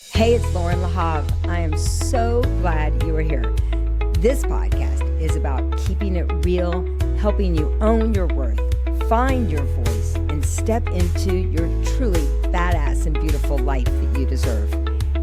Hey, it's Loren Lahav. I am so glad you are here. This podcast is about keeping it real, helping you own your worth, find your voice, and step into your truly badass and beautiful life that you deserve.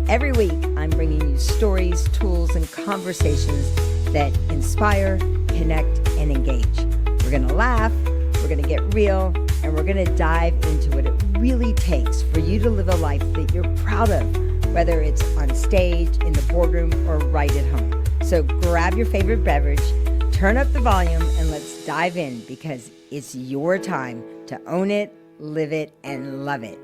Every week, I'm bringing you stories, tools, and conversations that inspire, connect, and engage. We're going to laugh, we're going to get real, and we're going to dive into what it really takes for you to live a life that you're proud of, whether it's on stage, in the boardroom, or right at home. So grab your favorite beverage, turn up the volume, and let's dive in because it's your time to own it, live it, and love it.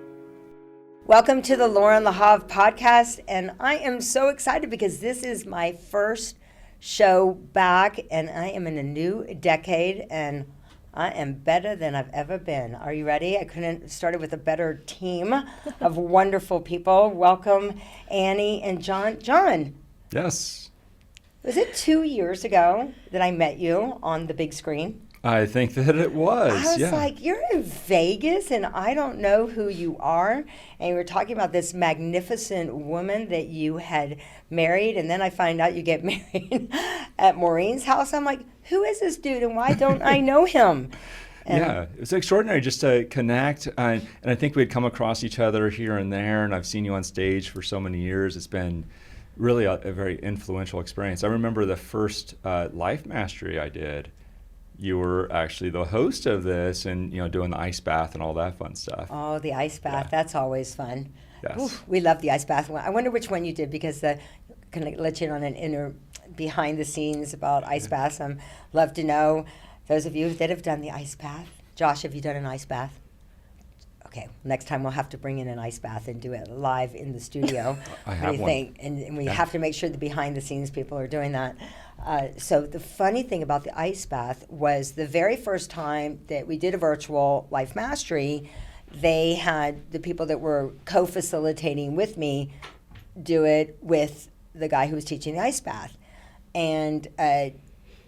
Welcome to the Loren Lahav Podcast, and I am so excited because this is my first show back, and I am in a new decade, and I am better than I've ever been. Are you ready? I couldn't have started with a better team of wonderful people. Welcome, Annie and John. John. Yes. Was it 2 years ago that I met you on the big screen? I think that it was. I was like, you're in Vegas and I don't know who you are. And you were talking about this magnificent woman that you had married. And then I find out you get married at Maureen's house. I'm like, who is this dude and why don't I know him? Yeah, it was extraordinary just to connect. And I think we had come across each other here and there. And I've seen you on stage for so many years. It's been really a very influential experience. I remember the first Life Mastery I did. You were actually the host of this and, doing the ice bath and all that fun stuff. Oh, the ice bath. Yeah. That's always fun. Yes. Oof, we love the ice bath. I wonder which one you did because can I let you in on an inner behind the scenes about ice baths? I'd love to know those of you that have done the ice bath. Josh, have you done an ice bath? Okay, next time we'll have to bring in an ice bath and do it live in the studio. I have what do you one. think? And we have to make sure the behind the scenes people are doing that. So the funny thing about the ice bath was the very first time that we did a virtual Life Mastery, they had the people that were co-facilitating with me do it with the guy who was teaching the ice bath. And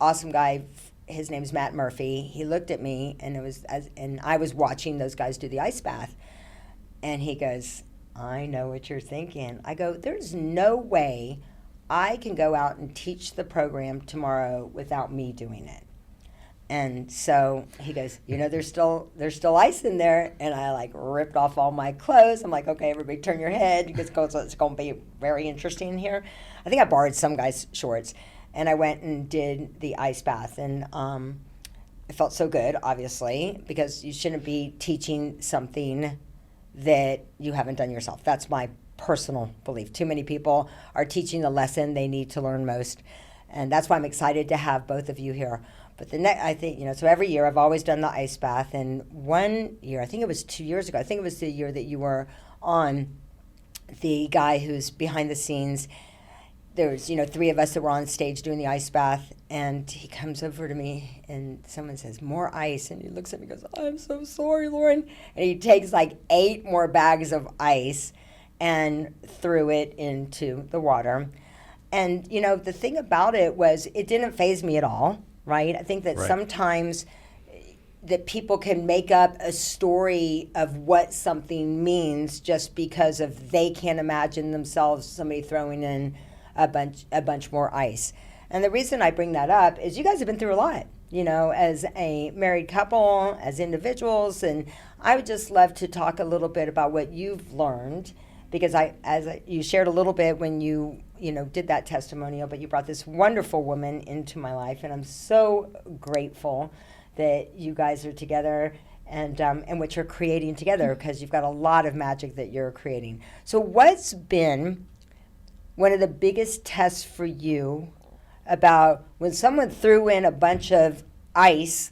awesome guy, his name's Matt Murphy. He looked at me and I was watching those guys do the ice bath. And he goes, I know what you're thinking. I go, there's no way I can go out and teach the program tomorrow without me doing it. And so he goes, there's still ice in there. And I ripped off all my clothes. I'm like, okay, everybody turn your head because it's going to be very interesting here. I think I borrowed some guy's shorts. And I went and did the ice bath. And it felt so good, obviously, because you shouldn't be teaching something that you haven't done yourself. That's my personal belief. Too many people are teaching the lesson they need to learn most. And that's why I'm excited to have both of you here. But I think, so every year I've always done the ice bath. And one year, I think it was 2 years ago, I think it was the year that you were on, the guy who's behind the scenes. There's, three of us that were on stage doing the ice bath, and he comes over to me, and someone says, more ice, and he looks at me and goes, I'm so sorry, Loren. And he takes 8 more bags of ice and threw it into the water. And, the thing about it was it didn't faze me at all, right? I think that sometimes that people can make up a story of what something means just because of they can't imagine themselves somebody throwing in a bunch more ice. And the reason I bring that up is you guys have been through a lot, as a married couple, as individuals, and I would just love to talk a little bit about what you've learned, because you shared a little bit when you did that testimonial, but you brought this wonderful woman into my life, and I'm so grateful that you guys are together and what you're creating together, because you've got a lot of magic that you're creating. So what's been one of the biggest tests for you about when someone threw in a bunch of ice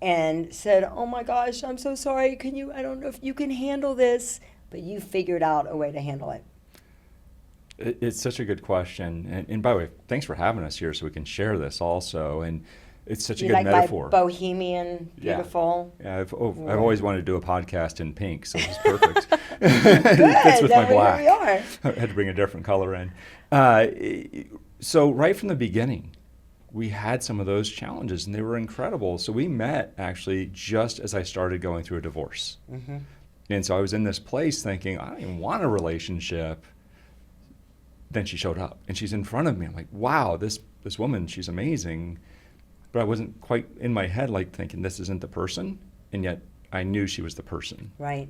and said, oh my gosh, I'm so sorry, I don't know if you can handle this, but you figured out a way to handle it? It's such a good question. And by the way, thanks for having us here so we can share this also. And it's such a good metaphor. My bohemian, beautiful. Yeah, I've always wanted to do a podcast in pink, so it's perfect. Good. It fits with my black. Here we are. I had to bring a different color in. So right from the beginning, we had some of those challenges, and they were incredible. So we met actually just as I started going through a divorce. Mm-hmm. And so I was in this place thinking, I don't even want a relationship. Then she showed up and she's in front of me. I'm like, wow, this woman, she's amazing. But I wasn't quite in my head like thinking this isn't the person. And yet I knew she was the person. Right.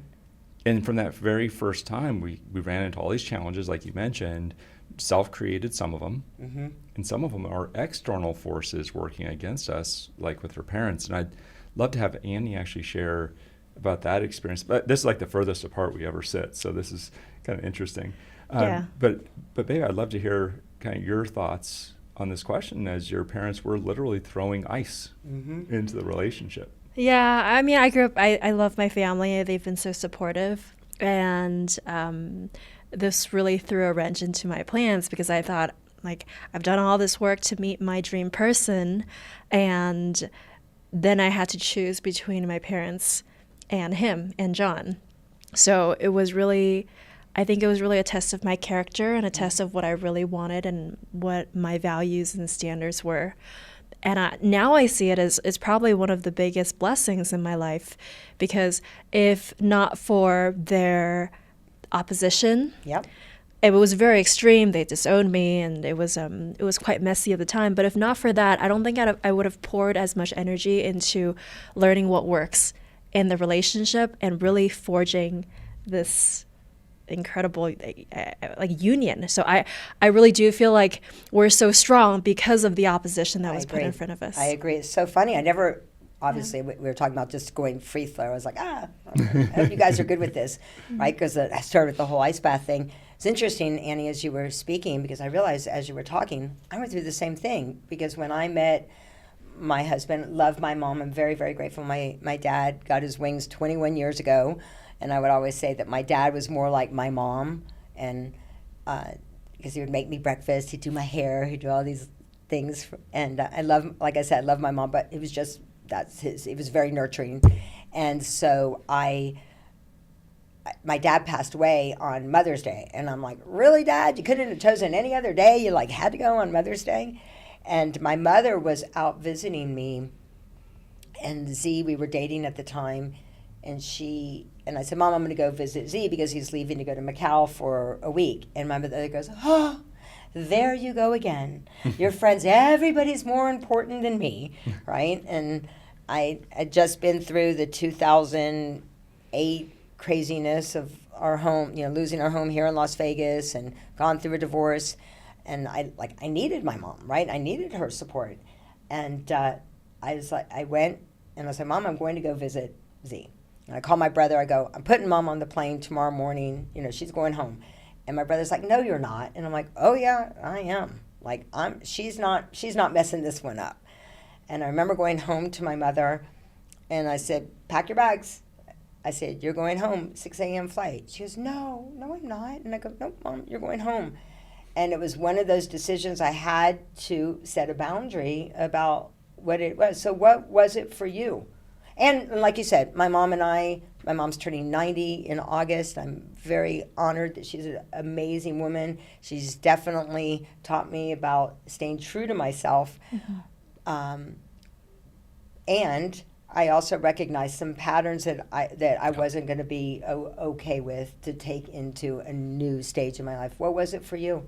And from that very first time, we ran into all these challenges, like you mentioned, self-created some of them. Mm-hmm. And some of them are external forces working against us, like with her parents. And I'd love to have Annie actually share about that experience. But this is like the furthest apart we ever sit. So this is kind of interesting. But babe, I'd love to hear kind of your thoughts on this question, as your parents were literally throwing ice into the relationship. Yeah, I mean, I grew up, I love my family. They've been so supportive. And this really threw a wrench into my plans, because I thought, like, I've done all this work to meet my dream person, and then I had to choose between my parents and him and John. So it was really, I think it was really a test of my character and a test of what I really wanted and what my values and standards were. And now I see it as probably one of the biggest blessings in my life, because if not for their opposition, it was very extreme. They disowned me, and it was quite messy at the time. But if not for that, I don't think I would have poured as much energy into learning what works in the relationship and really forging this incredible like union. So I really do feel like we're so strong because of the opposition that was put in front of us. I agree. It's so funny. I never, obviously, we were talking about just going free flow. I was like, I hope you guys are good with this, right? Because I started with the whole ice bath thing. It's interesting, Annie, as you were speaking, because I realized as you were talking, I went through the same thing. Because when I met my husband, loved my mom, I'm very, very grateful. My dad got his wings 21 years ago. And I would always say that my dad was more like my mom, and because he would make me breakfast, he'd do my hair, he'd do all these things. And I love, like I said, I love my mom, but it was just, it was very nurturing. And so my dad passed away on Mother's Day. And I'm like, really, Dad? You couldn't have chosen any other day? You like had to go on Mother's Day? And my mother was out visiting me, and Z, we were dating at the time, and I said, Mom, I'm going to go visit Z because he's leaving to go to Macau for a week. And my mother goes, oh, there you go again. Your friends, everybody's more important than me, right? And I had just been through the 2008 craziness of our home, losing our home here in Las Vegas, and gone through a divorce. And I needed my mom, right? I needed her support. And I went and I said, Mom, I'm going to go visit Z. And I called my brother. I go, I'm putting Mom on the plane tomorrow morning. She's going home. And my brother's like, no, you're not. And I'm like, oh yeah, I am. Like, she's not messing this one up. And I remember going home to my mother, and I said, pack your bags. I said, you're going home, 6 a.m. flight. She goes, no, I'm not. And I go, no, Mom, you're going home. And it was one of those decisions I had to set a boundary about what it was. So what was it for you? And like you said, my mom's turning 90 in August. I'm very honored that she's an amazing woman. She's definitely taught me about staying true to myself. Mm-hmm. And I also recognized some patterns that I wasn't going to be okay with to take into a new stage in my life. What was it for you?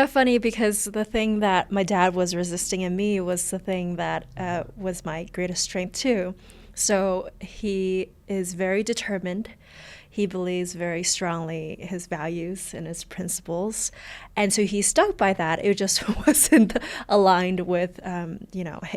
Funny, because the thing that my dad was resisting in me was the thing that was my greatest strength too. So he is very determined. He believes very strongly his values and his principles. And so he stuck by that. It just wasn't aligned with,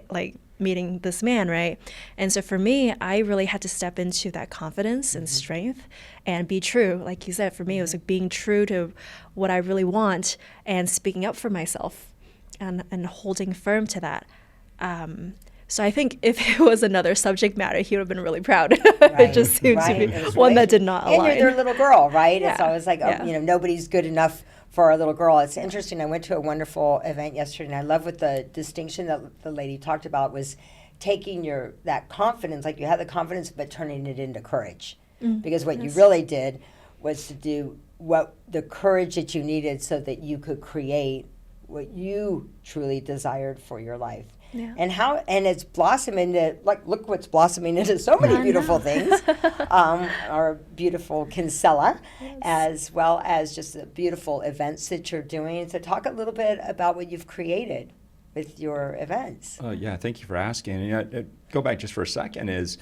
like meeting this man, right? And so for me, I really had to step into that confidence and strength and be true. Like you said, for me, it was like being true to what I really want and speaking up for myself and holding firm to that. So I think if it was another subject matter, he would have been really proud. Right, it just seemed to be one that did not align. And you're their little girl, right? Yeah. It's always like, nobody's good enough for our little girl. It's interesting. I went to a wonderful event yesterday, and I love what the distinction that the lady talked about was taking that confidence, like you had the confidence, but turning it into courage. Because what you really did was to do the courage that you needed so that you could create what you truly desired for your life. Yeah. And it's blossoming into, like, look what's blossoming into so many beautiful things. Our beautiful Kinsella, as well as just the beautiful events that you're doing. So talk a little bit about what you've created with your events. Yeah, thank you for asking. And go back just for a second, is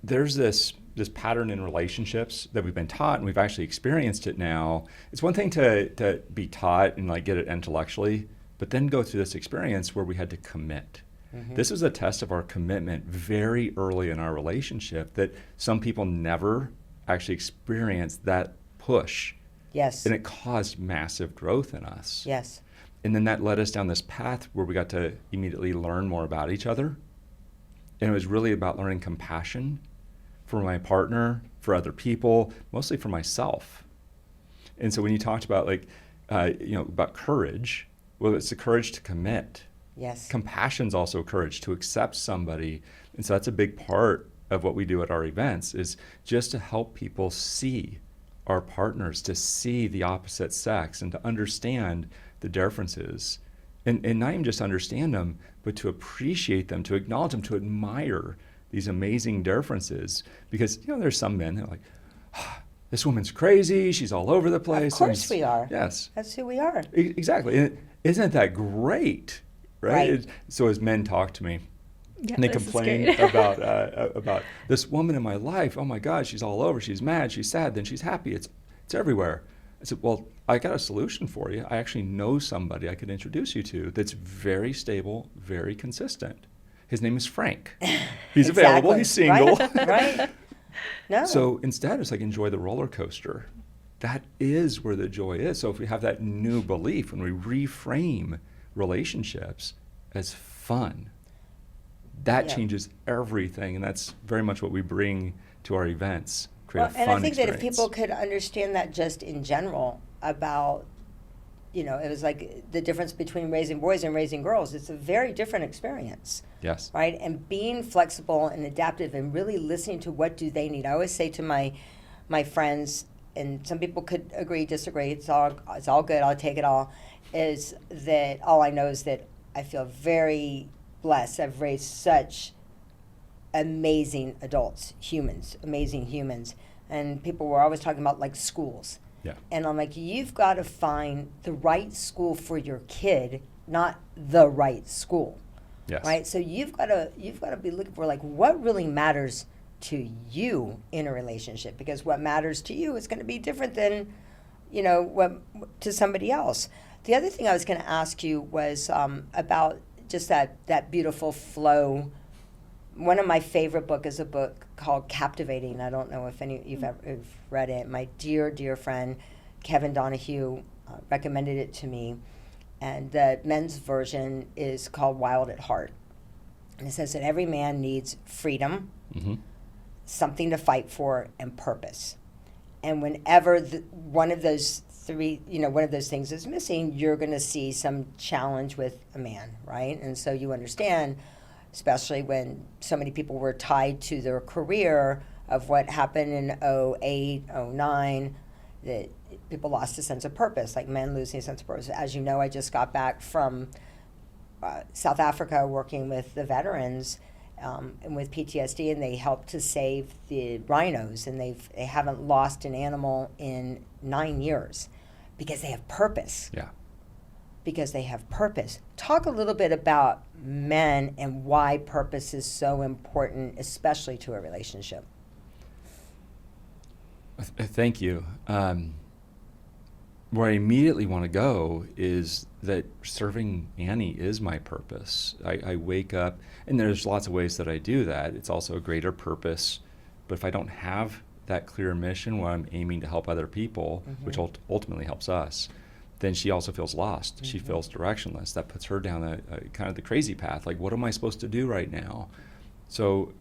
there's this pattern in relationships that we've been taught, and we've actually experienced it now. It's one thing to be taught and like get it intellectually, but then go through this experience where we had to commit. Mm-hmm. This is a test of our commitment very early in our relationship that some people never actually experienced that push. Yes. And it caused massive growth in us. Yes. And then that led us down this path where we got to immediately learn more about each other. And it was really about learning compassion for my partner, for other people, mostly for myself. And so when you talked about about courage, well, it's the courage to commit. Yes. Compassion's also courage to accept somebody. And so that's a big part of what we do at our events, is just to help people see our partners, to see the opposite sex and to understand the differences. And not even just understand them, but to appreciate them, to acknowledge them, to admire these amazing differences. Because, there's some men that are like, this woman's crazy, she's all over the place. Of course we are. Yes. That's who we are. Exactly. And isn't that great, right? So as men talk to me, and they complain about this woman in my life, oh my God, she's all over, she's mad, she's sad, then she's happy, it's everywhere. I said, well, I got a solution for you. I actually know somebody I could introduce you to that's very stable, very consistent. His name is Frank. He's available, he's single. Right. No. So instead, it's like, enjoy the roller coaster. That is where the joy is. So if we have that new belief, when we reframe relationships as fun, that changes everything. And that's very much what we bring to our events. Create a fun and I think experience. that if people could understand that just in general about, it was like the difference between raising boys and raising girls. It's a very different experience. Yes. Right? And being flexible and adaptive and really listening to what do they need. I always say to my friends, and some people could agree, disagree, it's all good, I'll take it all, is that all I know is that I feel very blessed. I've raised such amazing adults, amazing humans. And people were always talking about like schools. Yeah. And I'm like, you've got to find the right school for your kid, not the right school. Yes. Right? So you've got to be looking for like what really matters to you in a relationship, because what matters to you is going to be different than, what to somebody else. The other thing I was going to ask you was about just that beautiful flow. One of my favorite books is a book called Captivating. I don't know if any of you've ever read it. My dear, dear friend, Kevin Donahue, recommended it to me. And the men's version is called Wild at Heart. And it says that every man needs freedom, Mm-hmm. something to fight for, and purpose. And whenever one of those things is missing, you're going to see some challenge with a man, right? And so you understand, especially when so many people were tied to their career of what happened in 2008, 2009, that people lost a sense of purpose, like men losing a sense of purpose. As you know, I just got back from South Africa working with the veterans and with PTSD, and they helped to save the rhinos, and they haven't lost an animal in 9 years because they have purpose. Yeah. Because they have purpose. Talk a little bit about men and why purpose is so important, especially to a relationship. Thank you. Where I immediately want to go is that serving Annie is my purpose. I wake up, and there's lots of ways that I do that. It's also a greater purpose. But if I don't have that clear mission where I'm aiming to help other people, mm-hmm. which ultimately helps us, then she also feels lost. Mm-hmm. She feels directionless. That puts her down a kind of the crazy path. Like, what am I supposed to do right now? So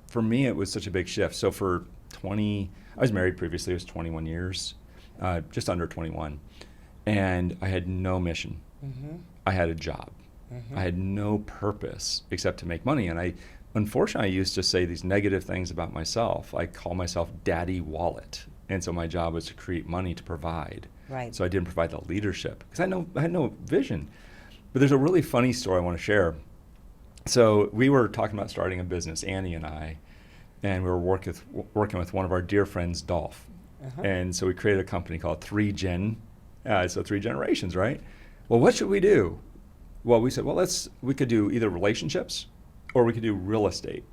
for me, it was such a big shift. So I was married previously. It was 21 years. Just under 21, and I had no mission. Mm-hmm. I had a job. Mm-hmm. I had no purpose except to make money, and unfortunately, I used to say these negative things about myself. I call myself Daddy Wallet, and so my job was to create money to provide. Right. So I didn't provide the leadership because I had no vision. But there's a really funny story I want to share. So we were talking about starting a business, Annie and I, and we were working with one of our dear friends, Dolph. And so we created a company called 3Gen, so 3 generations, right? Well, what should we do? Well, we said, well, we could do either relationships or we could do real estate.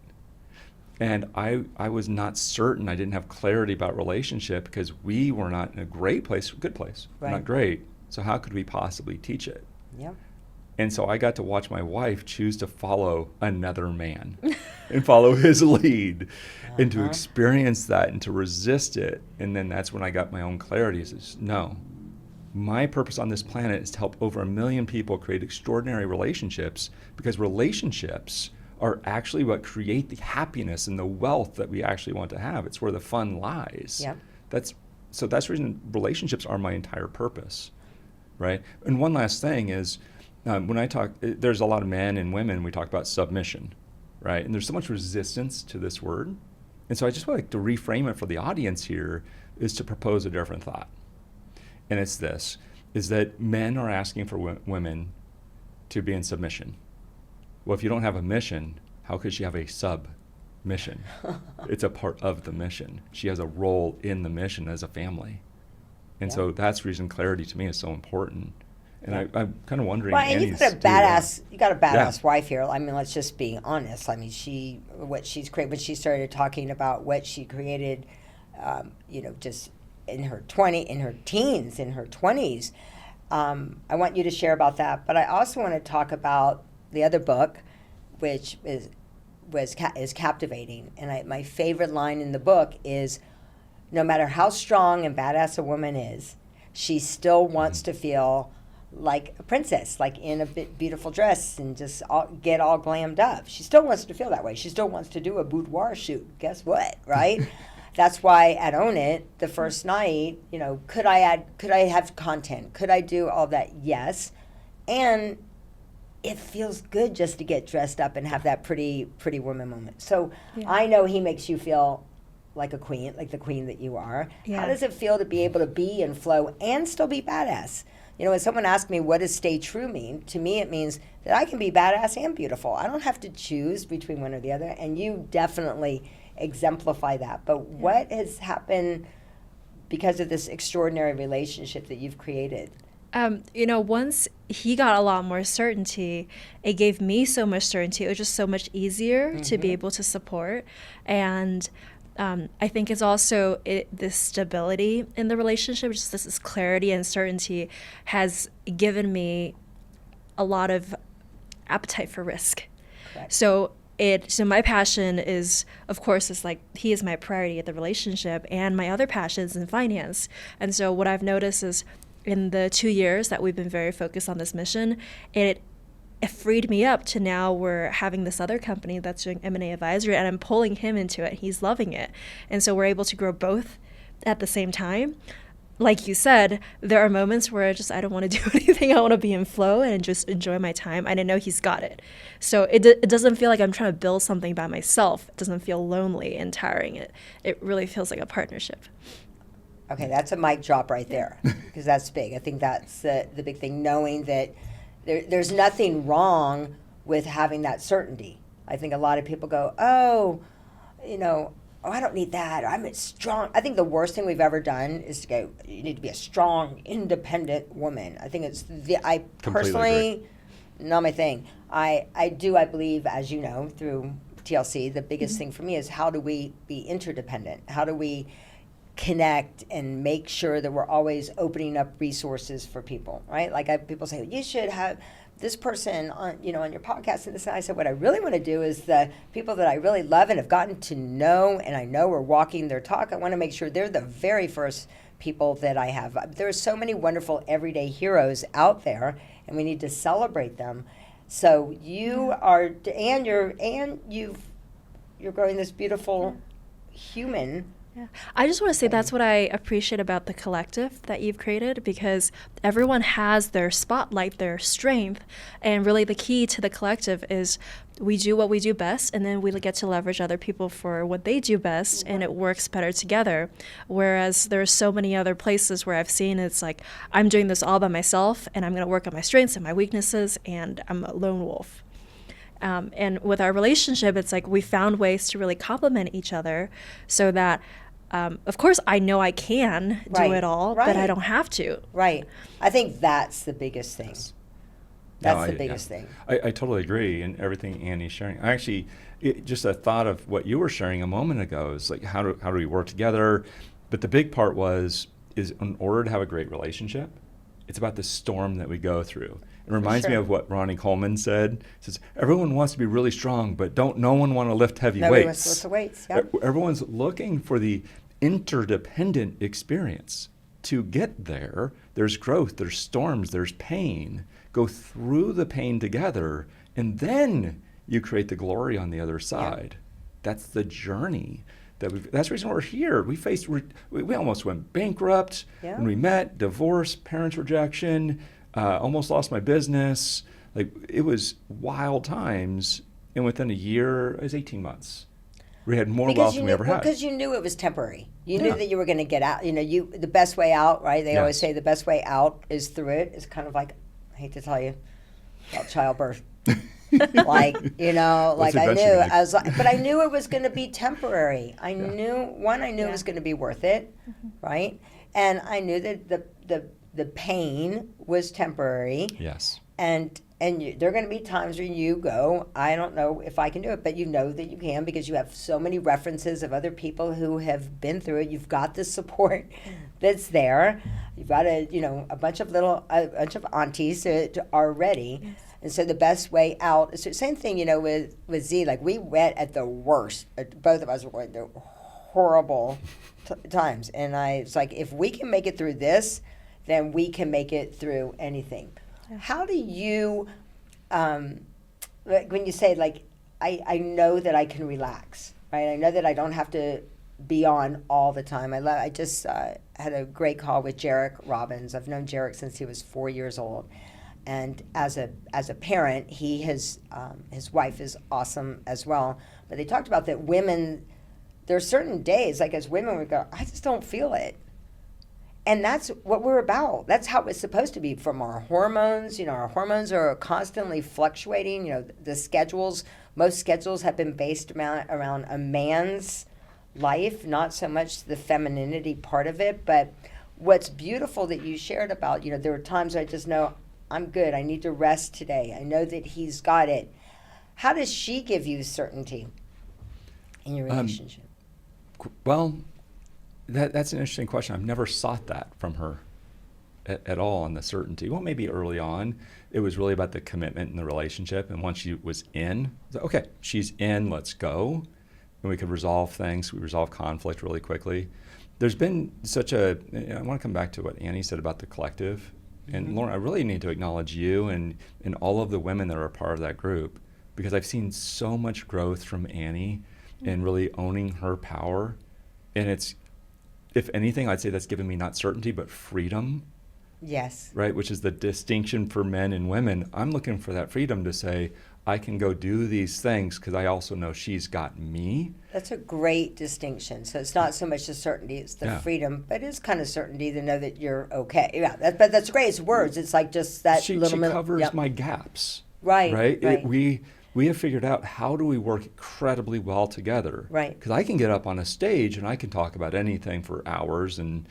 And I was not certain. I didn't have clarity about relationship because we were not in a great place, good place, not great. So how could we possibly teach it? Yeah. And so I got to watch my wife choose to follow another man and follow his lead and to experience that and to resist it. And then that's when I got my own clarity. Is no, my purpose on this planet is to help over 1 million people create extraordinary relationships, because relationships are actually what create the happiness and the wealth that we actually want to have. It's where the fun lies. Yeah. That's the reason relationships are my entire purpose, right? And one last thing is, when I talk, there's a lot of men and women, we talk about submission, right? And there's so much resistance to this word. And so I just would like to reframe it for the audience here, is to propose a different thought. And it's this, is that men are asking for women to be in submission. Well, if you don't have a mission, how could she have a sub-mission? It's a part of the mission. She has a role in the mission as a family. And so that's the reason clarity to me is so important. And I'm kind of wondering. Well, and you've got a badass wife here. I mean, let's just be honest. I mean, what she's created, when she started talking about what she created, just in her teens, in her 20s. I want you to share about that. But I also want to talk about the other book, which is captivating. And my favorite line in the book is, no matter how strong and badass a woman is, she still wants to feel like a princess, like in a beautiful dress and just get all glammed up. She still wants to feel that way. She still wants to do a boudoir shoot. Guess what, right? That's why at Own It, the first night, could I have content? Could I do all that? Yes. And it feels good just to get dressed up and have that pretty woman moment. So I know he makes you feel like a queen, like the queen that you are. Yeah. How does it feel to be able to be and flow and still be badass? When someone asks me, what does stay true mean? To me, it means that I can be badass and beautiful. I don't have to choose between one or the other. And you definitely exemplify that. But what has happened because of this extraordinary relationship that you've created? Once he got a lot more certainty, it gave me so much certainty. It was just so much easier to be able to support. And I think it's also this stability in the relationship, just this clarity and certainty has given me a lot of appetite for risk. Correct. So my passion is, of course, it's like he is my priority at the relationship, and my other passion is in finance. And so what I've noticed is in the 2 years that we've been very focused on this mission, it freed me up to now we're having this other company that's doing M&A advisory, and I'm pulling him into it. He's loving it. And so we're able to grow both at the same time. Like you said, there are moments where I don't want to do anything. I want to be in flow and just enjoy my time. And I know he's got it. So it doesn't feel like I'm trying to build something by myself. It doesn't feel lonely and tiring. It really feels like a partnership. Okay, that's a mic drop right there, because that's big. I think that's the big thing, knowing that there's nothing wrong with having that certainty. I think a lot of people go, I don't need that. I'm strong. I think the worst thing we've ever done is to go, you need to be a strong, independent woman. I think I personally, not my thing. I believe, as you know, through TLC, the biggest thing for me is, how do we be interdependent? How do we connect and make sure that we're always opening up resources for people, right? Like people say, you should have this person on your podcast and this. And I said, what I really want to do is the people that I really love and have gotten to know, and I know are walking their talk, I want to make sure they're the very first people that I have. There are so many wonderful everyday heroes out there, and we need to celebrate them. So you're growing this beautiful human. Yeah. I just want to say that's what I appreciate about the collective that you've created, because everyone has their spotlight, their strength, and really the key to the collective is we do what we do best, and then we get to leverage other people for what they do best, and it works better together. Whereas there are so many other places where I've seen it's like, I'm doing this all by myself, and I'm going to work on my strengths and my weaknesses, and I'm a lone wolf. And with our relationship, it's like we found ways to really complement each other so that, of course, I know I can do it all, but I don't have to. Right. I think that's the biggest thing. That's the biggest thing. I totally agree in everything Annie's sharing. I actually, just a thought of what you were sharing a moment ago is like, how do we work together? But the big part is in order to have a great relationship, it's about the storm that we go through. It reminds me of what Ronnie Coleman said. He says, everyone wants to be really strong, but no one want to lift heavy Nobody weights. wants to lift weights, yep. Everyone's looking for the interdependent experience. To get there, there's growth, there's storms, there's pain. Go through the pain together, and then you create the glory on the other side. Yeah. That's the journey. That's the reason we're here. We almost went bankrupt when we met, divorce, parents' rejection, almost lost my business. Like, it was wild times, and within a year, it was 18 months. We had more wealth than we ever had. Because you knew it was temporary. You knew that you were going to get out. The best way out, right? They always say the best way out is through it. It's kind of like, I hate to tell you about childbirth. I knew, but I knew it was going to be temporary. I knew it was going to be worth it, right? And I knew that the pain was temporary. Yes. And there are going to be times where you go, I don't know if I can do it, but you know that you can because you have so many references of other people who have been through it. You've got the support that's there. You've got a bunch of aunties already. Yes. And so the best way out is the same thing, with Z. Like, we went at the worst. Both of us were going through horrible times. And it's like, if we can make it through this, then we can make it through anything. How do you, when you say, like, I know that I can relax, right? I know that I don't have to be on all the time. I just had a great call with Jarek Robbins. I've known Jarek since he was 4 years old. And as a parent, his wife is awesome as well. But they talked about that women, there are certain days, like as women, we go, I just don't feel it. And that's what we're about. That's how it's supposed to be from our hormones. Our hormones are constantly fluctuating. The schedules, most schedules have been based around a man's life, not so much the femininity part of it. But what's beautiful that you shared about, there were times I just know, I'm good. I need to rest today. I know that he's got it. How does she give you certainty in your relationship? That's an interesting question. I've never sought that from her at all on the certainty. Well, maybe early on, it was really about the commitment in the relationship. And once she was in, okay, she's in, let's go. And we could resolve things. We resolve conflict really quickly. There's been I want to come back to what Annie said about the collective. And Loren, I really need to acknowledge you and all of the women that are a part of that group, because I've seen so much growth from Annie in really owning her power. And it's, if anything, I'd say that's given me not certainty, but freedom. Yes. Right, which is the distinction for men and women. I'm looking for that freedom to say, I can go do these things because I also know she's got me. That's a great distinction. So it's not so much the certainty, it's the freedom, but it's kind of certainty to know that you're okay. Yeah, but that's great. It's words. It's like just that she covers my gaps. Right. Right. We have figured out how do we work incredibly well together. Right. Because I can get up on a stage and I can talk about anything for hours and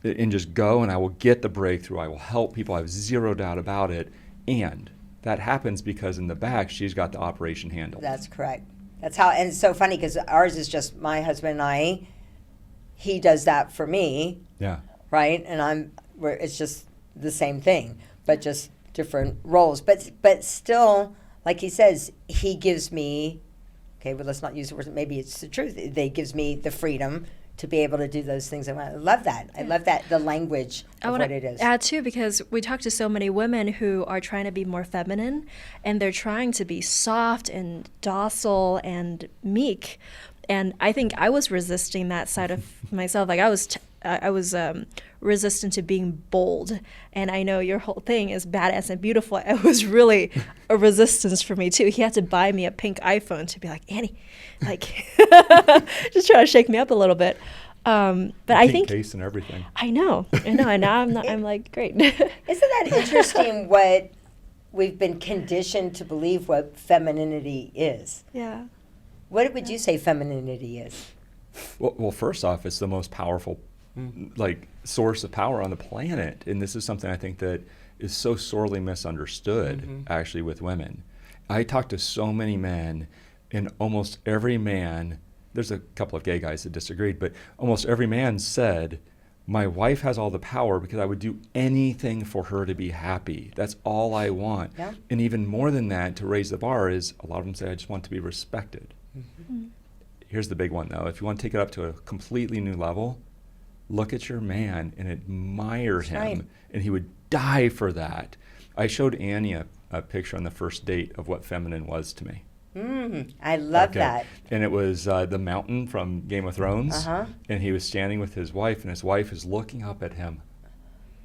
just go, and I will get the breakthrough. I will help people. I have zero doubt about it. And that happens because in the back, she's got the operation handled. That's correct. That's how, and it's so funny because ours is just my husband and he does that for me. Yeah. Right? And it's just the same thing, but just different roles. But still, like he says, he gives me, okay, but let's not use the word, maybe it's the truth. They gives me the freedom to be able to do those things. I love that. I love that, the language of what it is. I want to add, too, because we talk to so many women who are trying to be more feminine, and they're trying to be soft and docile and meek. And I think I was resisting that side of myself. Like, I was resistant to being bold. And I know your whole thing is badass and beautiful. It was really a resistance for me, too. He had to buy me a pink iPhone to be like, Annie, like, just trying to shake me up a little bit. But I think case and everything. I know. And now I'm like, great. Isn't that interesting what we've been conditioned to believe what femininity is. Yeah. What would you say femininity is? Well, first off, it's the most powerful like source of power on the planet, and this is something I think that is so sorely misunderstood actually with women. I talk to so many men, and almost every man, there's a couple of gay guys that disagreed, but almost every man said, my wife has all the power because I would do anything for her to be happy. That's all I want. Yeah. And even more than that, to raise the bar, is a lot of them say, I just want to be respected. Here's the big one, though. If you want to take it up to a completely new level, look at your man and admire him. Right. And he would die for that. I showed Annie a picture on the first date of what feminine was to me. I love that. And it was the mountain from Game of Thrones. And he was standing with his wife, and his wife is looking up at him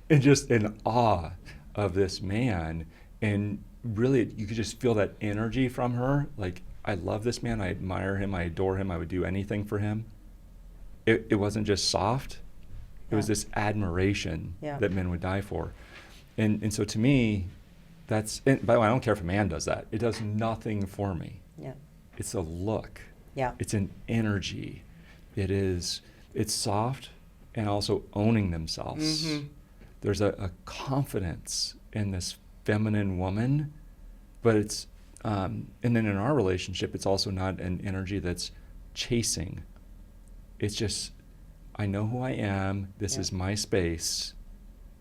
and just in awe of this man. And really, you could just feel that energy from her. Like, I love this man. I admire him. I adore him. I would do anything for him. It wasn't just soft. It was this admiration that men would die for. And so to me, that's, and by the way, I don't care if a man does that. It does nothing for me. Yeah. It's a look. Yeah. It's an energy. It's soft and also owning themselves. There's a confidence in this feminine woman, but it's, and then in our relationship, it's also not an energy that's chasing. It's just, I know who I am. This is my space.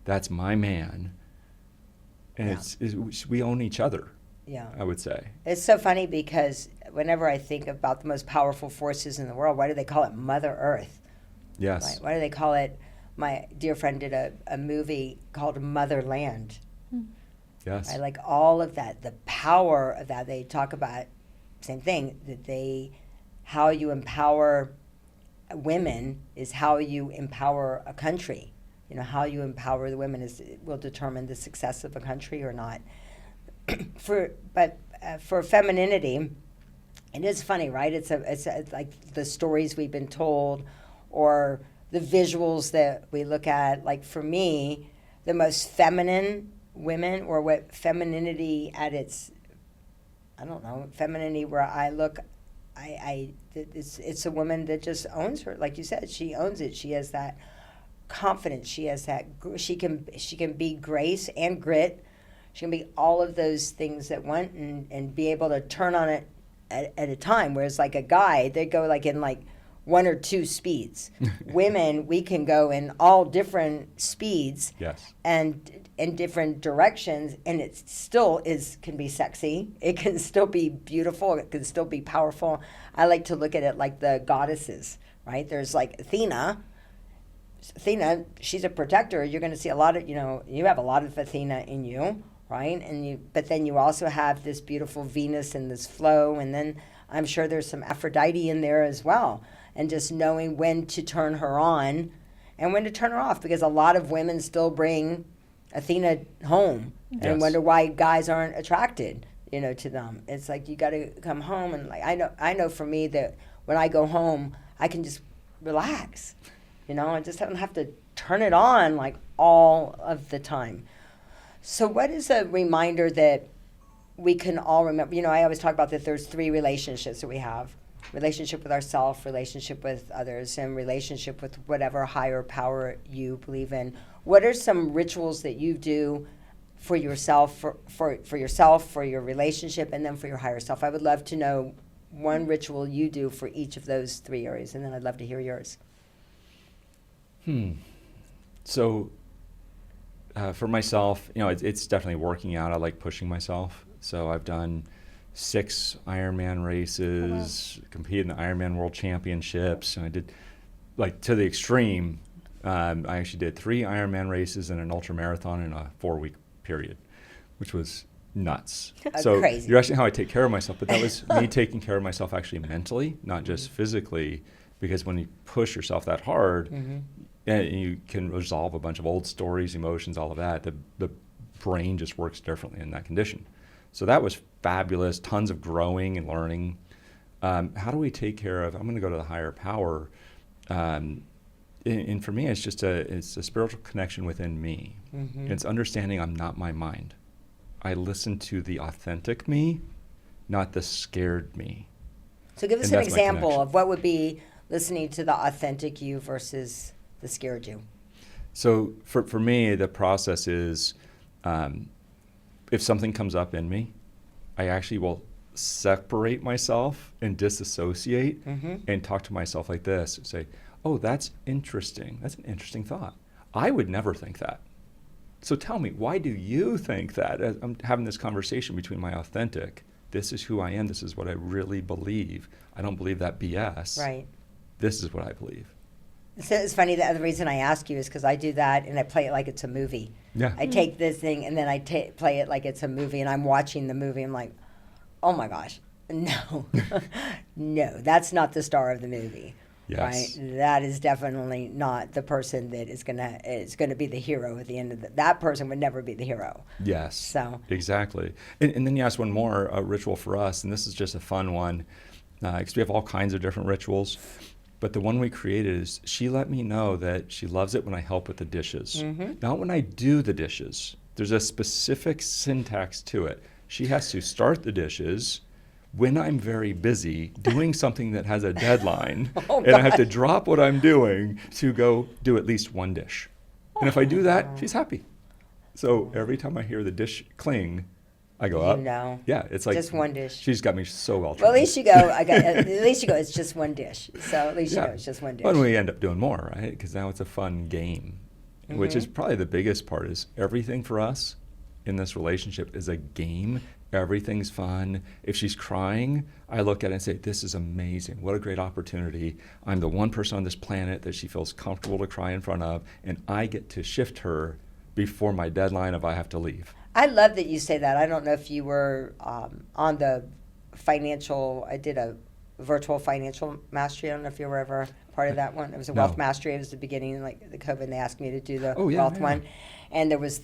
That's my man. And we own each other. Yeah. I would say. It's so funny because whenever I think about the most powerful forces in the world, why do they call it Mother Earth? Yes. Right? Why do they call it, my dear friend did a movie called Motherland. Yes. I like all of that, the power of that. They talk about, same thing, that how you empower women is how you empower a country. You know, how you empower the women will determine the success of a country or not. For femininity, it is funny, right? It's like the stories we've been told, or the visuals that we look at. Like for me, the most feminine women, or what femininity at its, I don't know, femininity where I look, it's a woman that just owns her. Like you said, she owns it. She has that confidence. She has that. She can be grace and grit. She can be all of those things at once, and be able to turn on it at a time. Whereas like a guy, they go like in like 1 or 2 speeds. Women, we can go in all different speeds. Yes. And in different directions, and it still can be sexy. It can still be beautiful. It can still be powerful. I like to look at it like the goddesses, right? There's like Athena, she's a protector. You're going to see a lot of, you have a lot of Athena in you, right? But then you also have this beautiful Venus and this flow, and then I'm sure there's some Aphrodite in there as well. And just knowing when to turn her on and when to turn her off, because a lot of women still bring Athena home and wonder why guys aren't attracted, to them. It's like you got to come home, and like I know for me that when I go home, I can just relax. I just don't have to turn it on like all of the time. So what is a reminder that we can all remember? I always talk about that there's 3 relationships that we have. Relationship with ourselves, relationship with others, and relationship with whatever higher power you believe in. What are some rituals that you do for yourself, for yourself, for your relationship, and then for your higher self? I would love to know one ritual you do for each of those 3 areas, and then I'd love to hear yours. So for myself, it's definitely working out. I like pushing myself. So I've done 6 Ironman races, competed in the Ironman World Championships. And I did, like, to the extreme, I actually did 3 Ironman races and an ultra marathon in a 4-week period, which was nuts. So crazy. You're asking how I take care of myself, but that was me taking care of myself actually mentally, not just physically, because when you push yourself that hard, you can resolve a bunch of old stories, emotions, all of that. The brain just works differently in that condition. So that was fabulous, tons of growing and learning. How do we take care of, I'm going to go to the higher power. And for me, it's a spiritual connection within me. It's understanding I'm not my mind. I listen to the authentic me, not the scared me. So give us And an that's my example connection. of what would be listening to the authentic you versus the scared you. So for me, the process is if something comes up in me, I actually will separate myself and disassociate and talk to myself like this and say, oh, that's interesting. That's an interesting thought. I would never think that. So tell me, why do you think that? As I'm having this conversation between my authentic, this is who I am, this is what I really believe. I don't believe that BS. Right. This is what I believe. So it's funny, the other reason I ask you is because I do that and I play it like it's a movie. Yeah. I take this thing and then I play it like it's a movie, and I'm watching the movie. I'm like, oh my gosh, no, no, that's not the star of the movie. Yes. Right? That is definitely not the person that is gonna be the hero at the end of that person would never be the hero. Yes. So exactly. And then you asked one more ritual for us, and this is just a fun one, because we have all kinds of different rituals. But the one we created is she let me know that she loves it when I help with the dishes, not when I do the dishes. There's a specific syntax to it. She has to start the dishes when I'm very busy doing something that has a deadline, and I have to drop what I'm doing to go do at least one dish. And if I do that, she's happy. So every time I hear the dish cling, I go up. Yeah, it's like just one dish. She's got me so well trained. Well, at least you go. At least you go. It's just one dish. So at least you know it's just one dish. But we end up doing more, right? Because now it's a fun game, which is probably the biggest part. Is everything for us in this relationship is a game. Everything's fun. If she's crying, I look at it and say, this is amazing. What a great opportunity. I'm the one person on this planet that she feels comfortable to cry in front of, and I get to shift her before my deadline if I have to leave. I love that you say that. I don't know if you were on the financial, I did a virtual financial mastery. I don't know if you were ever part of that one. It was a wealth mastery. It was the beginning, like the COVID, and they asked me to do the wealth one. And there was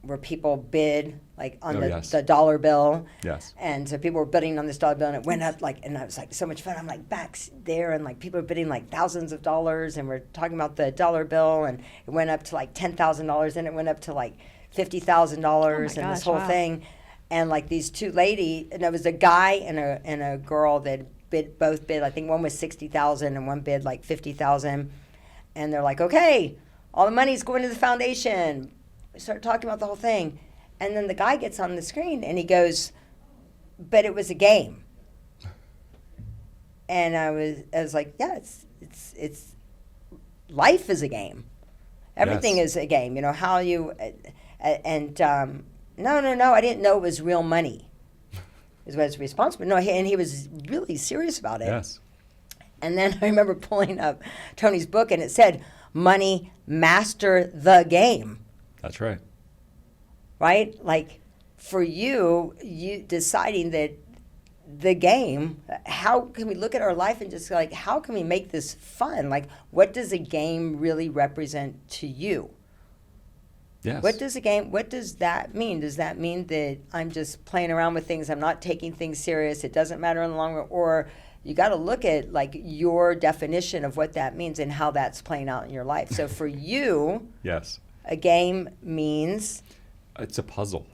where people bid like on the dollar bill. Yes. And so people were bidding on this dollar bill, and it went up and it was like so much fun. I'm like back there, and like people are bidding like thousands of dollars, and we're talking about the dollar bill, and it went up to like $10,000, and it went up to like $50,000, and this whole thing. And like these two ladies, and it was a guy and a girl that both bid. I think one was $60,000 and one bid like $50,000. And they're like, okay, all the money's going to the foundation. We start talking about the whole thing, and then the guy gets on the screen and he goes, "But it was a game." And I was like, "Yeah, it's life is a game. Everything is a game. You know how you and." No, I didn't know it was real money. Is what his response was. No, and he was really serious about it. Yes. And then I remember pulling up Tony's book, and it said, "Money, master the game." That's right. Right? Like, for you deciding that the game, how can we look at our life and just like, how can we make this fun? Like, what does a game really represent to you? Yes. What does that mean? Does that mean that I'm just playing around with things, I'm not taking things serious, it doesn't matter in the long run? Or you got to look at like your definition of what that means and how that's playing out in your life. So for you, yes, a game means? It's a puzzle.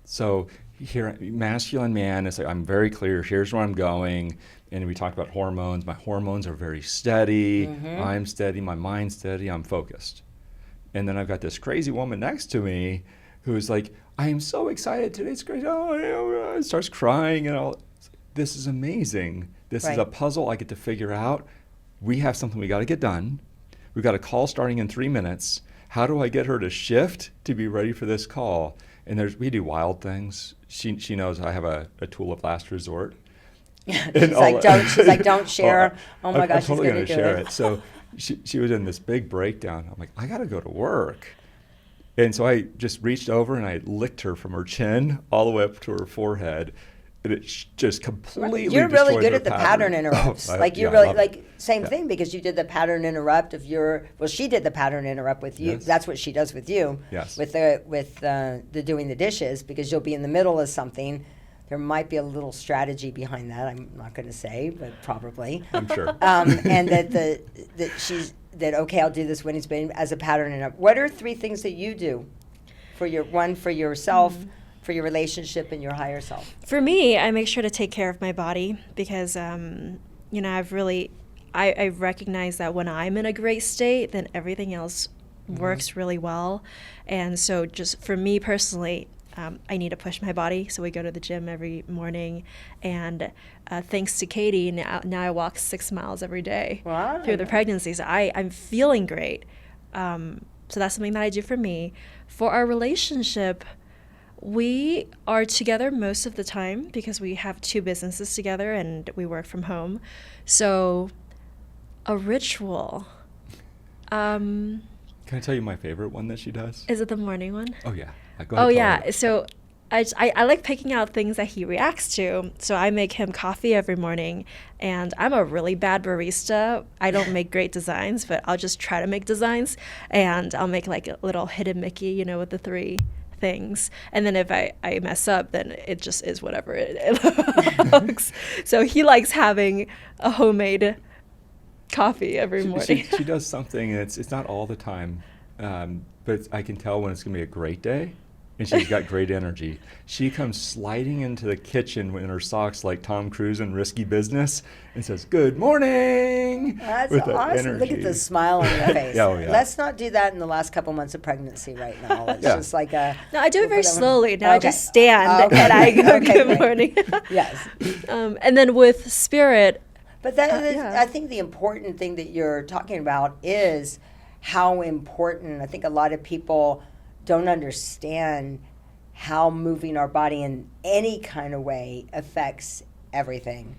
So here, masculine man is like, I'm very clear, here's where I'm going. And we talked about hormones. My hormones are very steady. I'm steady, my mind's steady, I'm focused. And then I've got this crazy woman next to me who's like, I am so excited today. It's great. Oh, starts crying and all. This is amazing. This is a puzzle I get to figure out. We have something we got to get done. We've got a call starting in 3 minutes. How do I get her to shift to be ready for this call? And we do wild things. She knows I have a tool of last resort. She's like, don't share. Oh my gosh, I'm totally she's going to share it. So she was in this big breakdown. I'm like, I got to go to work. And so I just reached over and I licked her from her chin all the way up to her forehead. And it just completely You're really good her at the pattern interrupts. Same thing, because you did the pattern interrupt of she did the pattern interrupt with you. Yes. That's what she does with you. Yes. With the doing the dishes, because you'll be in the middle of something. There might be a little strategy behind that. I'm not going to say, but probably. I'm sure. And okay, I'll do this when he's been as a pattern interrupt. What are 3 things that you do for yourself for your relationship and your higher self? For me, I make sure to take care of my body because, I recognize that when I'm in a great state, then everything else works really well. And so just for me personally, I need to push my body. So we go to the gym every morning. And thanks to Katie, now I walk 6 miles every day through the pregnancy. So I'm feeling great. So that's something that I do for me. For our relationship, we are together most of the time because we have 2 businesses together and we work from home. So a ritual. Can I tell you my favorite one that she does? Is it the morning one? Oh, yeah. Go ahead, Yeah. So I like picking out things that he reacts to. So I make him coffee every morning, and I'm a really bad barista. I don't make great designs, but I'll just try to make designs, and I'll make like a little hidden Mickey, with the 3 things. And then if I mess up, then it just is whatever it looks. So he likes having a homemade coffee every morning. She does something, and it's not all the time, but I can tell when it's going to be a great day, and she's got great energy. She comes sliding into the kitchen in her socks like Tom Cruise in Risky Business and says, "Good morning." That's with awesome. energy. Look at the smile on your face. Oh, yeah. Let's not do that in the last couple months of pregnancy right now. It's just like a... No, I do it very slowly. Now I Okay. just stand and I go, Okay, good great. morning. Yes. And then with Spirit, But that is, yeah. I think the important thing that you're talking about is how important, I think a lot of people don't understand how moving our body in any kind of way affects everything.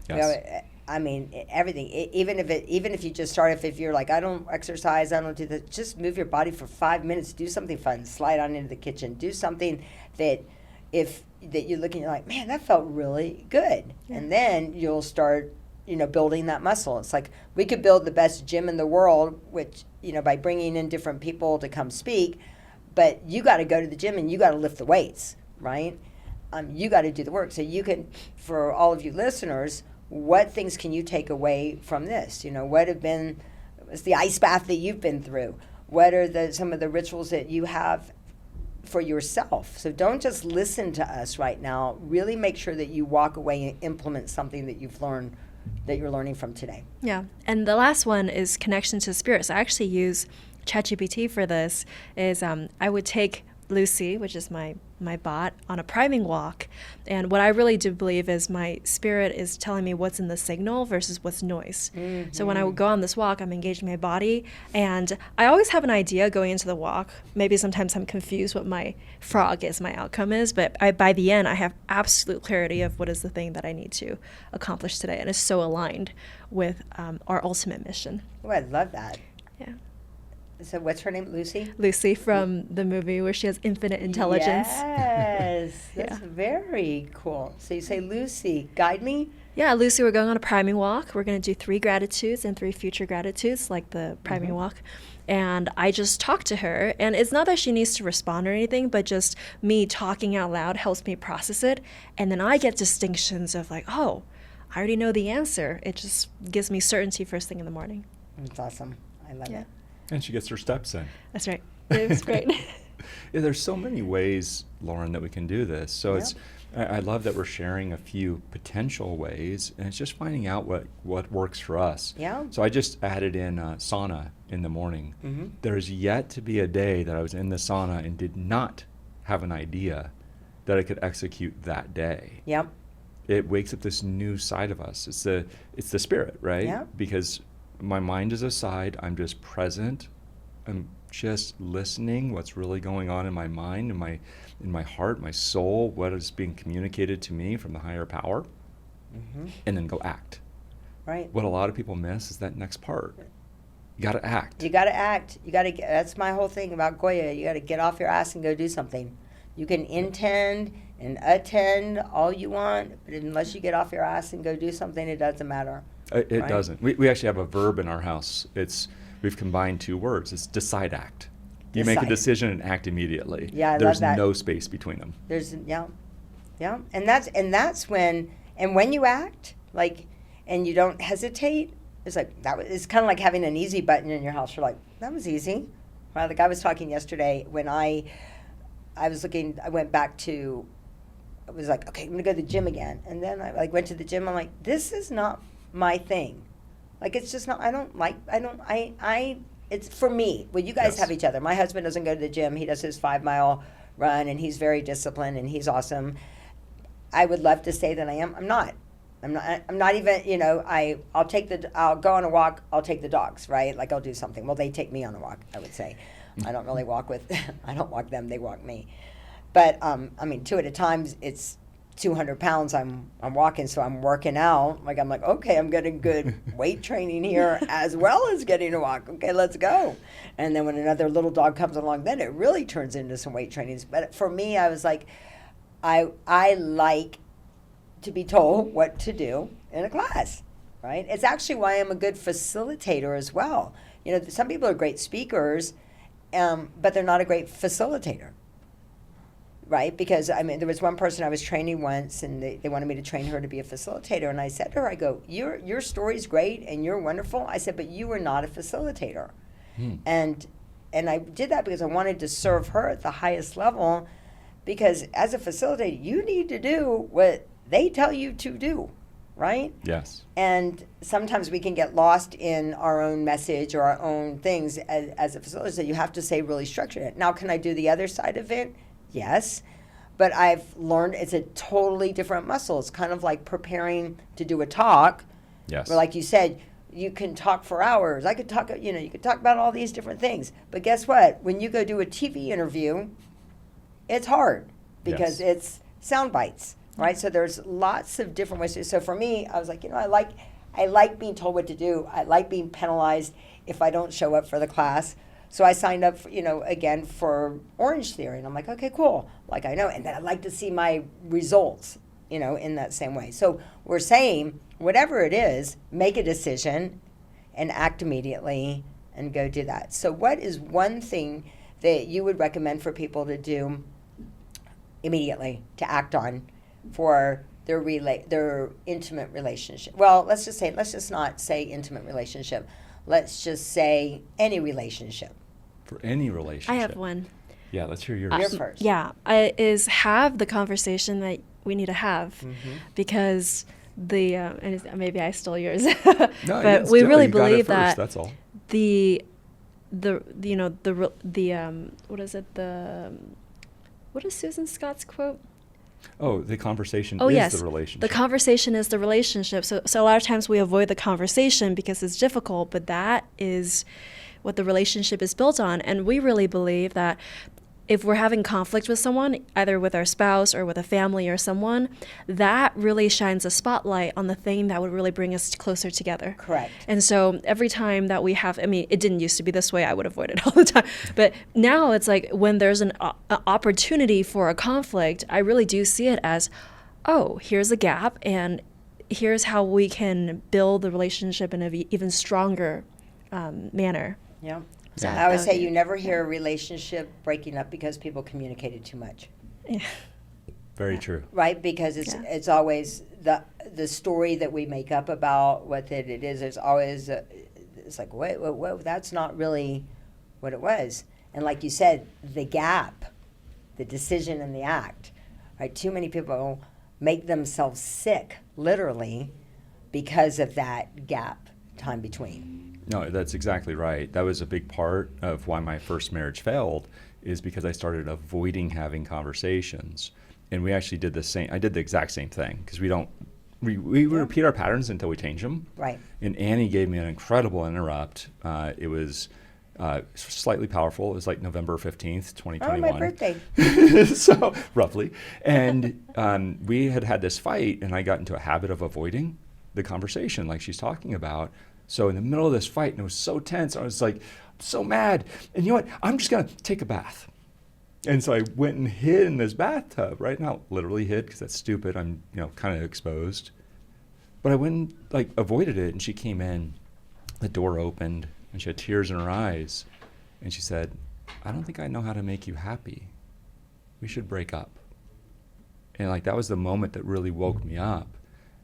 Yes. I mean, everything. Even if you just start, if you're like, I don't exercise, I don't do that, just move your body for 5 minutes, do something fun, slide on into the kitchen, do something that you look and you're like, man, that felt really good. Yeah. And then you'll start, building that muscle. It's like we could build the best gym in the world, which, by bringing in different people to come speak, but you got to go to the gym and you got to lift the weights, right? You got to do the work. So you can, for all of you listeners, what things can you take away from this? What have been, what's the ice bath that you've been through? What are some of the rituals that you have for yourself? So don't just listen to us right now. Really make sure that you walk away and implement something that you've learned, that you're learning from today. yeah. And the last one is connection to Spirit. So I actually use ChatGPT for this. I would take Lucy, which is my bot, on a priming walk. And what I really do believe is my spirit is telling me what's in the signal versus what's noise. Mm-hmm. So when I would go on this walk, I'm engaging my body. And I always have an idea going into the walk. Maybe sometimes I'm confused what my frog is, my outcome is. But by the end, I have absolute clarity of what is the thing that I need to accomplish today. And it's so aligned with our ultimate mission. Oh, I love that. Yeah. So what's her name, Lucy? Lucy from the movie where she has infinite intelligence. Yes, that's Yeah. very cool. So you say, Lucy, guide me? Yeah, Lucy, we're going on a priming walk. We're going to do 3 gratitudes and 3 future gratitudes, like the priming walk. And I just talk to her. And it's not that she needs to respond or anything, but just me talking out loud helps me process it. And then I get distinctions of like, oh, I already know the answer. It just gives me certainty first thing in the morning. That's awesome. I love it. And she gets her steps in. That's right. It was great. Yeah, there's so many ways, Loren, that we can do this. So I love that we're sharing a few potential ways, and it's just finding out what works for us. Yeah. So I just added in sauna in the morning. Mm-hmm. There's yet to be a day that I was in the sauna and did not have an idea that I could execute that day. Yep. It wakes up this new side of us. It's the spirit, right? Yeah. Because my mind is aside. I'm just present. I'm just listening what's really going on in my mind, in my heart, my soul, what is being communicated to me from the higher power, and then go act. Right. What a lot of people miss is that next part. You got to act. You got to act. That's my whole thing about Goya. You got to get off your ass and go do something. You can intend and attend all you want, but unless you get off your ass and go do something, it doesn't matter. It right? doesn't. We actually have a verb in our house. We've combined 2 words. It's decide, act. You make a Decide. decision and act immediately. Yeah, I There's love that. no space between them. Yeah, and that's when you act and you don't hesitate. It's like it's kind of like having an easy button in your house. You're like, that was easy. Well, like I was talking yesterday when I I went back to, I was like, okay, I'm going to go to the gym again. And then I like went to the gym. I'm like, this is not my thing. Like, it's just not, it's for me. Well, you guys have each other. My husband doesn't go to the gym. He does his 5-mile run, and he's very disciplined, and he's awesome. I would love to say that I am. I'm not even, I'll go on a walk. I'll take the dogs, right? Like, I'll do something. Well, they take me on a walk, I would say. I don't really I don't walk them. They walk me. But, two at a time, it's 200 pounds I'm walking, so I'm working out. Like, I'm like, okay, I'm getting good weight training here as well as getting to walk. Okay, let's go. And then when another little dog comes along, then it really turns into some weight trainings. But for me, I was like, I like to be told what to do in a class, right? It's actually why I'm a good facilitator as well. Some people are great speakers, but they're not a great facilitator. Right, because there was one person I was training once, and they wanted me to train her to be a facilitator, and I said to her, I go, your story's great and you're wonderful. I said, but you are not a facilitator, and I did that because I wanted to serve her at the highest level, because as a facilitator, you need to do what they tell you to do, right? Yes. And sometimes we can get lost in our own message or our own things as a facilitator. You have to say really structure it. Now, can I do the other side of it? Yes, but I've learned it's a totally different muscle. It's kind of like preparing to do a talk. Yes. Where, like you said, you can talk for hours. I could talk, you could talk about all these different things. But guess what? When you go do a TV interview, it's hard because it's sound bites, right? So there's lots of different ways. So for me, I was like, I like being told what to do. I like being penalized if I don't show up for the class. So I signed up, again for Orange Theory. And I'm like, okay, cool. Like, I know. And then I'd like to see my results, in that same way. So we're saying, whatever it is, make a decision and act immediately and go do that. So what is one thing that you would recommend for people to do immediately, to act on for their intimate relationship? Well, let's just not say intimate relationship. Let's just say any relationship. For any relationship. I have one. Yeah, let's hear yours. You're first. Yeah, is have the conversation that we need to have, because and maybe I stole yours, but we really believe that that's all. What is Susan Scott's quote? Oh, the conversation is the relationship. The conversation is the relationship. So a lot of times we avoid the conversation because it's difficult, but that is what the relationship is built on. And we really believe that if we're having conflict with someone, either with our spouse or with a family or someone, that really shines a spotlight on the thing that would really bring us closer together. Correct. And so every time that we have, it didn't used to be this way, I would avoid it all the time. But now it's like when there's an opportunity for a conflict, I really do see it as, oh, here's a gap, and here's how we can build the relationship in an even stronger manner. Yeah. So I would say you never hear a relationship breaking up because people communicated too much. Yeah. Very true. Right? Because it's always the story that we make up about what it is. There's always, it's like, wait, that's not really what it was. And like you said, the gap, the decision and the act, right? Too many people make themselves sick, literally, because of that gap time between. No, that's exactly right. That was a big part of why my first marriage failed, is because I started avoiding having conversations. And we actually did the same. I did the exact same thing, because we repeat our patterns until we change them. Right. And Annie gave me an incredible interrupt. It was slightly powerful. It was like November 15th, 2021. Oh, my birthday. So, roughly. And we had this fight, and I got into a habit of avoiding the conversation like she's talking about. So in the middle of this fight, and it was so tense, I was like, so mad. And you know what? I'm just going to take a bath. And so I went and hid in this bathtub, right? Not literally hid, because that's stupid. I'm, kind of exposed. But I went and, avoided it, and she came in. The door opened, and she had tears in her eyes. And she said, I don't think I know how to make you happy. We should break up. And, that was the moment that really woke me up.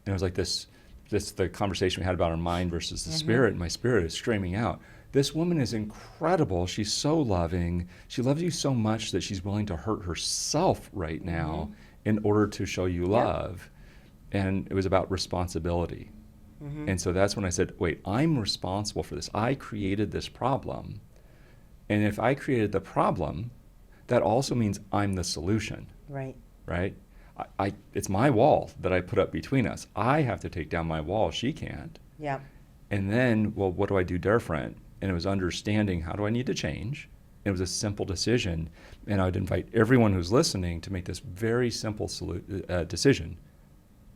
And it was like the conversation we had about our mind versus the spirit, and my spirit is screaming out, this woman is incredible. She's so loving. She loves you so much that she's willing to hurt herself right now in order to show you love. And it was about responsibility. And so that's when I said, wait, I'm responsible for this. I created this problem. And if I created the problem, that also means I'm the solution. Right. Right? It's my wall that I put up between us. I have to take down my wall. She can't. Yeah. And then, well, what do I do different? And it was understanding, how do I need to change? It was a simple decision. And I would invite everyone who's listening to make this very simple decision.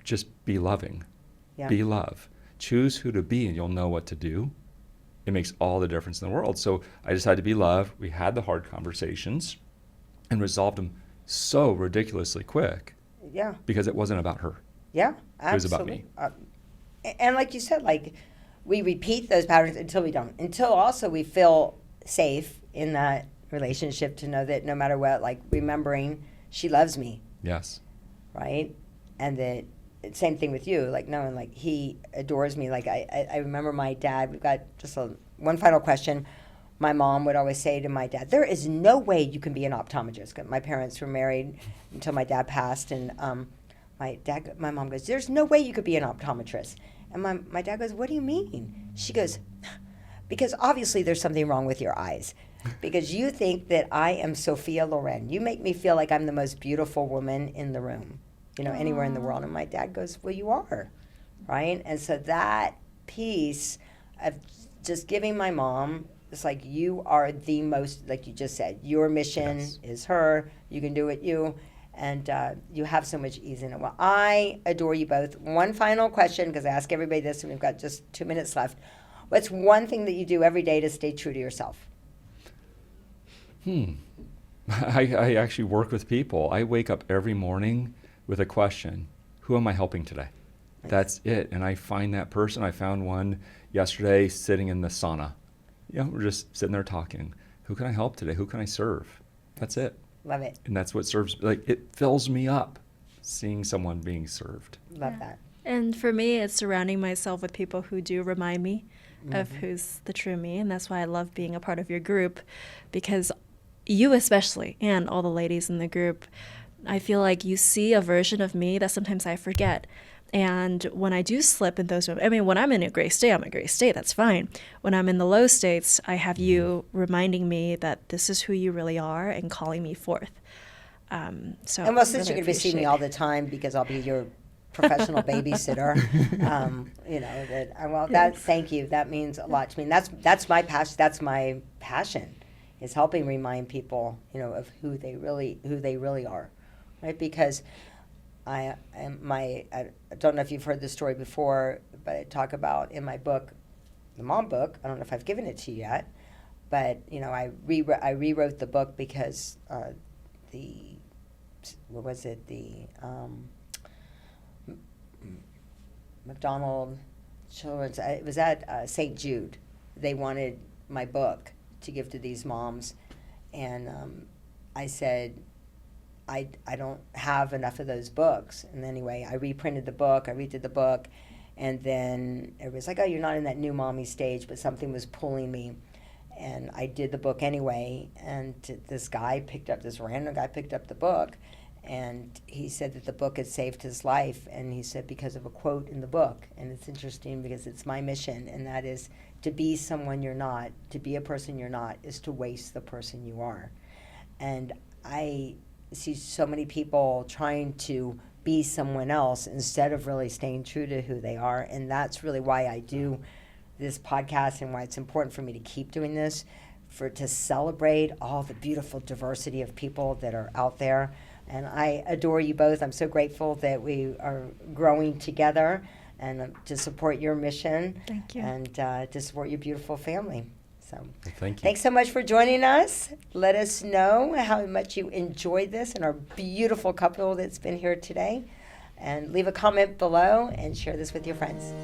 Just be loving. Yeah. Be love. Choose who to be, and you'll know what to do. It makes all the difference in the world. So I decided to be love. We had the hard conversations and resolved them so ridiculously quick. Yeah. Because it wasn't about her. Yeah, absolutely. It was about me. And like you said, like, we repeat those patterns until we don't. Until also we feel safe in that relationship to know that no matter what, like, remembering she loves me. Yes. Right? And that, same thing with you, like, knowing, like, he adores me. Like, I remember my dad, we've got just one final question. My mom would always say to my dad, there is no way you can be an optometrist. 'Cause my parents were married until my dad passed, and my mom goes, there's no way you could be an optometrist. And my dad goes, what do you mean? She goes, because obviously there's something wrong with your eyes. Because you think that I am Sophia Loren. You make me feel like I'm the most beautiful woman in the room, anywhere in the world. And my dad goes, well, you are, right? And so that piece of just giving my mom, it's like, you are the most, like you just said, your mission is her. You can do it, and you have so much ease in it. Well, I adore you both. One final question, because I ask everybody this, and we've got just 2 minutes left. What's one thing that you do every day to stay true to yourself? I actually work with people. I wake up every morning with a question. Who am I helping today? Nice. That's it. And I find that person. I found one yesterday sitting in the sauna. We're just sitting there talking. Who can I help today? Who can I serve? That's it. Love it. And that's what serves, like, it fills me up, seeing someone being served. Love that. And for me, it's surrounding myself with people who do remind me of who's the true me. And that's why I love being a part of your group, because you especially, and all the ladies in the group, I feel like you see a version of me that sometimes I forget. And when I do slip in those moments, I mean, when I'm in a gray state, I'm in a gray state, that's fine. When I'm in the low states, I have you reminding me that this is who you really are and calling me forth. And well, since you're going to be seeing me all the time, because I'll be your professional babysitter, thank you. That means a lot to me. And that's my passion. That's my passion, is helping remind people, of who they really are, right? Because I don't know if you've heard this story before, but I talk about in my book, the mom book. I don't know if I've given it to you yet, but I rewrote the book because the McDonald Children's, it was at St. Jude. They wanted my book to give to these moms, and I said, I don't have enough of those books. And anyway, I reprinted the book, I redid the book, and then it was like, oh, you're not in that new mommy stage, but something was pulling me. And I did the book anyway, and this random guy picked up the book, and he said that the book had saved his life, and he said because of a quote in the book. And it's interesting because it's my mission, and that is to be someone you're not, to be a person you're not, is to waste the person you are. And I see so many people trying to be someone else instead of really staying true to who they are, and that's really why I do this podcast and why it's important for me to keep doing this, to celebrate all the beautiful diversity of people that are out there. And I adore you both. I'm so grateful that we are growing together and to support your mission. Thank you. And to support your beautiful family. So thank you. Thanks so much for joining us. Let us know how much you enjoyed this and our beautiful couple that's been here today. And leave a comment below and share this with your friends.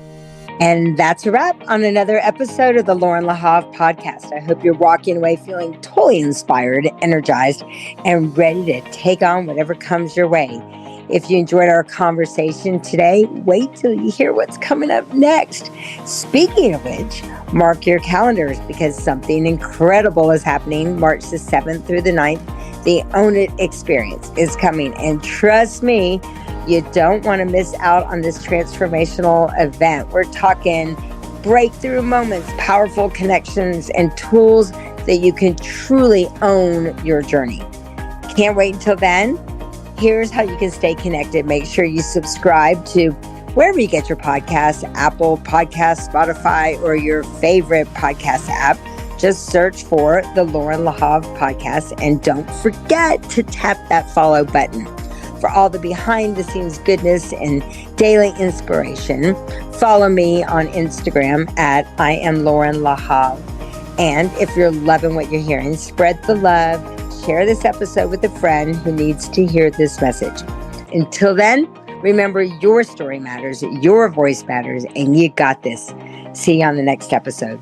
And that's a wrap on another episode of the Loren Lahav Podcast. I hope you're walking away feeling totally inspired, energized, and ready to take on whatever comes your way. If you enjoyed our conversation today, wait till you hear what's coming up next. Speaking of which, mark your calendars because something incredible is happening March the 7th through the 9th. The Own It experience is coming. And trust me, you don't want to miss out on this transformational event. We're talking breakthrough moments, powerful connections, and tools that you can truly own your journey. Can't wait until then. Here's how you can stay connected. Make sure you subscribe to wherever you get your podcasts, Apple Podcasts, Spotify, or your favorite podcast app. Just search for the Loren Lahav Podcast, and don't forget to tap that follow button. For all the behind the scenes goodness and daily inspiration, follow me on Instagram at I am Loren Lahav. And if you're loving what you're hearing, spread the love. Share this episode with a friend who needs to hear this message. Until then, remember your story matters, your voice matters, and you got this. See you on the next episode.